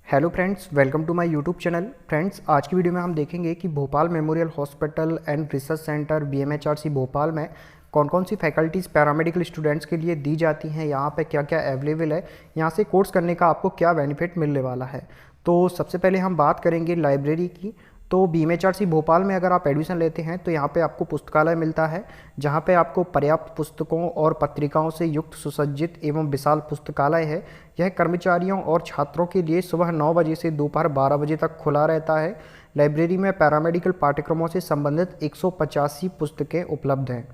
Hello friends, welcome to my YouTube channel. Friends, आज की video में हम देखेंगे कि Bhopal memorial hospital and research centre BMHRC Bhopal में कौन कौन सी फैकल्टीज़ पैरामेडिकल स्टूडेंट्स के लिए दी जाती हैं, यहाँ पे क्या क्या अवेलेबल है, यहाँ से कोर्स करने का आपको क्या बेनिफिट मिलने वाला है। तो सबसे पहले हम बात करेंगे लाइब्रेरी की। तो बीएमएचआरसी भोपाल में अगर आप एडमिशन लेते हैं तो यहाँ पे आपको पुस्तकालय मिलता है, जहाँ पे आपको पर्याप्त पुस्तकों और पत्रिकाओं से युक्त सुसज्जित एवं विशाल पुस्तकालय है। यह कर्मचारियों और छात्रों के लिए सुबह 9 बजे से दोपहर 12 बजे तक खुला रहता है। लाइब्रेरी में पैरामेडिकल पाठ्यक्रमों से संबंधित 185 पुस्तकें उपलब्ध हैं।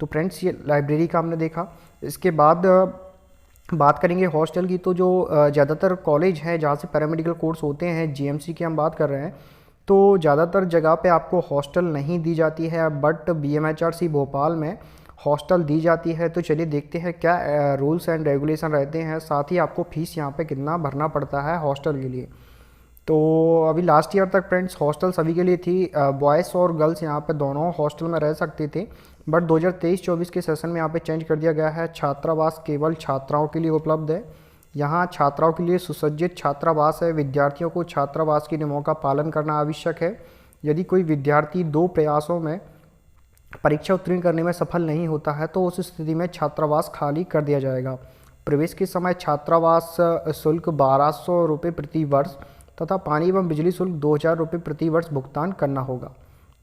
तो फ्रेंड्स, ये लाइब्रेरी का हमने देखा। इसके बाद बात करेंगे हॉस्टल की। तो जो ज़्यादातर कॉलेज है जहाँ से पैरामेडिकल कोर्स होते हैं, जीएमसी की हम बात कर रहे हैं, तो ज़्यादातर जगह पे आपको हॉस्टल नहीं दी जाती है, बट बीएमएचआरसी भोपाल में हॉस्टल दी जाती है। तो चलिए देखते हैं क्या रूल्स एंड रेगुलेशन रहते हैं, साथ ही आपको फ़ीस यहाँ पे कितना भरना पड़ता है हॉस्टल के लिए। तो अभी लास्ट ईयर तक फ्रेंड्स हॉस्टल सभी के लिए थी, बॉयज़ और गर्ल्स यहाँ पे दोनों हॉस्टल में रह सकते थे, बट 2023-24 के सेशन में यहाँ पे चेंज कर दिया गया है। छात्रावास केवल छात्राओं के लिए उपलब्ध है। यहाँ छात्राओं के लिए सुसज्जित छात्रावास है। विद्यार्थियों को छात्रावास के नियमों का पालन करना आवश्यक है। यदि कोई विद्यार्थी 2 प्रयासों में परीक्षा उत्तीर्ण करने में सफल नहीं होता है तो उस स्थिति में छात्रावास खाली कर दिया जाएगा। प्रवेश के समय छात्रावास शुल्क 1200 रुपये प्रति वर्ष तथा पानी एवं बिजली शुल्क 2000 रुपये प्रति वर्ष भुगतान करना होगा।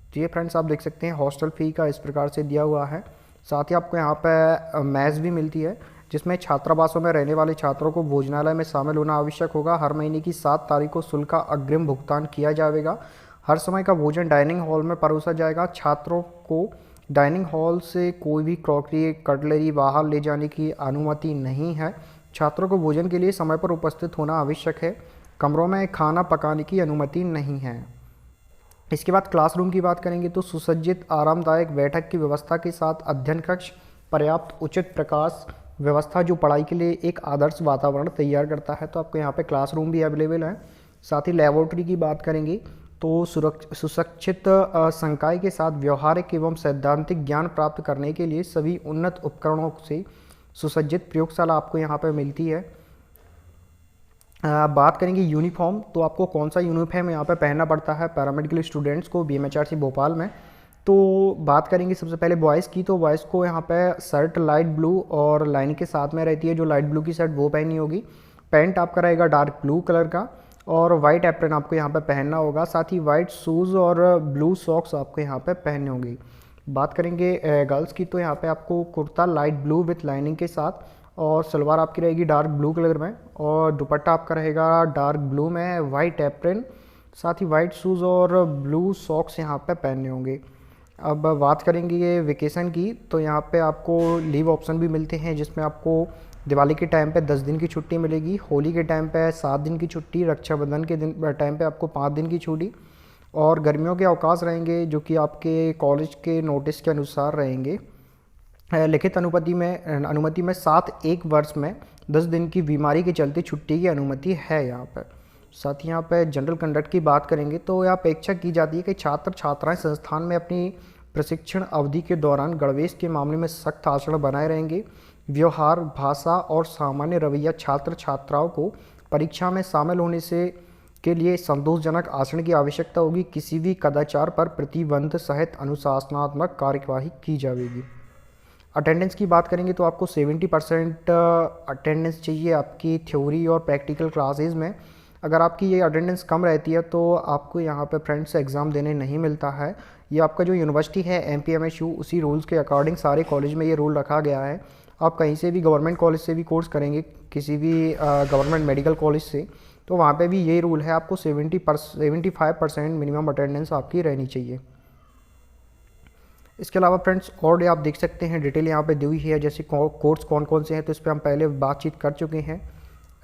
तो ये फ्रेंड्स आप देख सकते हैं हॉस्टल फ़ी का इस प्रकार से दिया हुआ है। साथ ही आपको यहाँ पे मेस भी मिलती है, जिसमें छात्रावासों में रहने वाले छात्रों को भोजनालय में शामिल होना आवश्यक होगा। हर महीने की 7 तारीख को शुल्क का अग्रिम भुगतान किया जाएगा। हर समय का भोजन डाइनिंग हॉल में परोसा जाएगा। छात्रों को डाइनिंग हॉल से कोई भी क्रॉकरी कटलरी बाहर ले जाने की अनुमति नहीं है। छात्रों को भोजन के लिए समय पर उपस्थित होना आवश्यक है। कमरों में खाना पकाने की अनुमति नहीं है। इसके बाद क्लासरूम की बात करेंगे तो सुसज्जित आरामदायक बैठक की व्यवस्था के साथ अध्ययन कक्ष, पर्याप्त उचित प्रकाश व्यवस्था जो पढ़ाई के लिए एक आदर्श वातावरण तैयार करता है। तो आपको यहाँ पे क्लासरूम भी अवेलेबल है। साथ ही लेबोरेटरी की बात करेंगे तो सुरक्षित संकाय के साथ व्यवहारिक एवं सैद्धांतिक ज्ञान प्राप्त करने के लिए सभी उन्नत उपकरणों से सुसज्जित प्रयोगशाला आपको यहाँ पर मिलती है। बात करेंगे यूनिफॉर्म, तो आपको कौन सा यूनिफॉर्म यहाँ पे पहनना पड़ता है पैरामेडिकल स्टूडेंट्स को बीएमएचआरसी भोपाल में। तो बात करेंगे सबसे पहले बॉयज़ की। तो बॉयज़ को यहाँ पे शर्ट लाइट ब्लू और लाइनिंग के साथ में रहती है। जो लाइट ब्लू की शर्ट वो पहननी होगी। पैंट आपका रहेगा डार्क ब्लू कलर का और वाइट एप्रन आपको यहाँ पे पहनना होगा। साथ ही वाइट शूज़ और ब्लू सॉक्स आपको यहाँ पे पहनने होंगे। बात करेंगे गर्ल्स की, तो यहाँ पे आपको kurta light blue with lining के साथ और सलवार आपकी रहेगी डार्क ब्लू कलर में और दुपट्टा आपका रहेगा डार्क ब्लू में, वाइट एप्रन, साथ ही वाइट शूज़ और ब्लू सॉक्स यहाँ पे पहनने होंगे। अब बात करेंगे ये वेकेशन की, तो यहाँ पे आपको लीव ऑप्शन भी मिलते हैं, जिसमें आपको दिवाली के टाइम पे 10 दिन की छुट्टी मिलेगी, होली के टाइम पे 7 दिन की छुट्टी, रक्षाबंधन के दिन टाइम पे आपको 5 दिन की छुट्टी और गर्मियों के अवकाश रहेंगे जो कि आपके कॉलेज के नोटिस के अनुसार रहेंगे। लिखित अनुमति में 7 एक वर्ष में 10 दिन की बीमारी के चलते छुट्टी की अनुमति है यहाँ पर। साथ ही यहाँ पे जनरल कंडक्ट की बात करेंगे तो यहाँ अपेक्षा की जाती है कि छात्र छात्राएं संस्थान में अपनी प्रशिक्षण अवधि के दौरान गणवेश के मामले में सख्त आचरण बनाए रहेंगे। व्यवहार, भाषा और सामान्य रवैया छात्र छात्राओं को परीक्षा में शामिल होने से के लिए संतोषजनक आचरण की आवश्यकता होगी। किसी भी कदाचार पर प्रतिबंध सहित अनुशासनात्मक कार्यवाही की जाएगी। अटेंडेंस की बात करेंगे तो आपको 70% अटेंडेंस चाहिए आपकी थ्योरी और प्रैक्टिकल क्लासेस में। अगर आपकी ये अटेंडेंस कम रहती है तो आपको यहाँ पे फ्रेंड्स एग्ज़ाम देने नहीं मिलता है। ये आपका जो यूनिवर्सिटी है एमपीएमएसयू, उसी रूल्स के अकॉर्डिंग सारे कॉलेज में ये रूल रखा गया है। आप कहीं से भी गवर्नमेंट कॉलेज से भी कोर्स करेंगे, किसी भी गवर्नमेंट मेडिकल कॉलेज से, तो वहाँ पर भी ये रूल है, आपको 75% मिनिमम अटेंडेंस आपकी रहनी चाहिए। इसके अलावा फ्रेंड्स और आप देख सकते हैं डिटेल यहाँ पे दी हुई है, जैसे कोर्स कौन कौन से हैं, तो इस पर हम पहले बातचीत कर चुके हैं।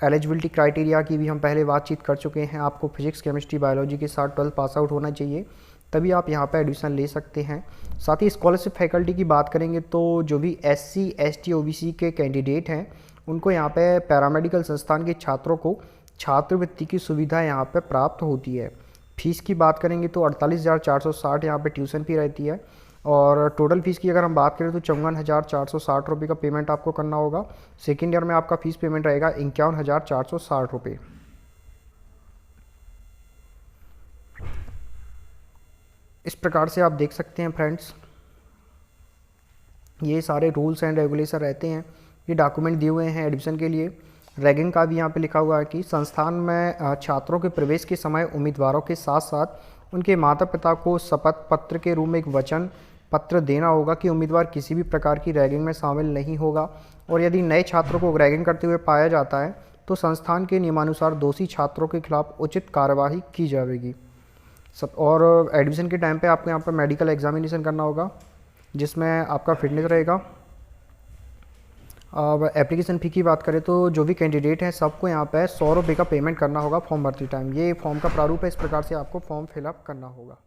एलिजिबिलिटी क्राइटेरिया की भी हम पहले बातचीत कर चुके हैं। आपको फिजिक्स केमिस्ट्री बायोलॉजी के साथ 12 पास आउट होना चाहिए, तभी आप यहाँ पे एडमिशन ले सकते हैं। साथ ही स्कॉलरशिप फैकल्टी की बात करेंगे तो जो भी SC ST OBC के कैंडिडेट हैं उनको यहाँ पे पैरामेडिकल संस्थान के छात्रों को छात्रवृत्ति की सुविधा यहाँ पे प्राप्त होती है। फीस की बात करेंगे तो 48,460 यहाँ पे ट्यूशन फी रहती है और टोटल फ़ीस की अगर हम बात करें तो 54,460 रुपये का पेमेंट आपको करना होगा। सेकेंड ईयर में आपका फ़ीस पेमेंट रहेगा 51,460 रुपये। इस प्रकार से आप देख सकते हैं फ्रेंड्स, ये सारे रूल्स एंड रेगुलेशन रहते हैं। ये डॉक्यूमेंट दिए हुए हैं एडमिशन के लिए। रैगिंग का भी यहाँ पे लिखा हुआ है कि संस्थान में छात्रों के प्रवेश के समय उम्मीदवारों के साथ साथ उनके माता पिता को शपथ पत्र के रूप में एक वचन पत्र देना होगा कि उम्मीदवार किसी भी प्रकार की रैगिंग में शामिल नहीं होगा, और यदि नए छात्रों को रैगिंग करते हुए पाया जाता है तो संस्थान के नियमानुसार दोषी छात्रों के खिलाफ उचित कार्यवाही की जाएगी। सब और एडमिशन के टाइम पे आपको यहाँ पर मेडिकल एग्जामिनेशन करना होगा जिसमें आपका फिटनेस रहेगा। अब एप्लीकेशन फ़ी की बात करें तो जो भी कैंडिडेट हैं सबको यहाँ पे 100 रुपये का पेमेंट करना होगा फॉर्म भरते टाइम। ये फॉर्म का प्रारूप है, इस प्रकार से आपको फॉर्म फिलअप करना होगा।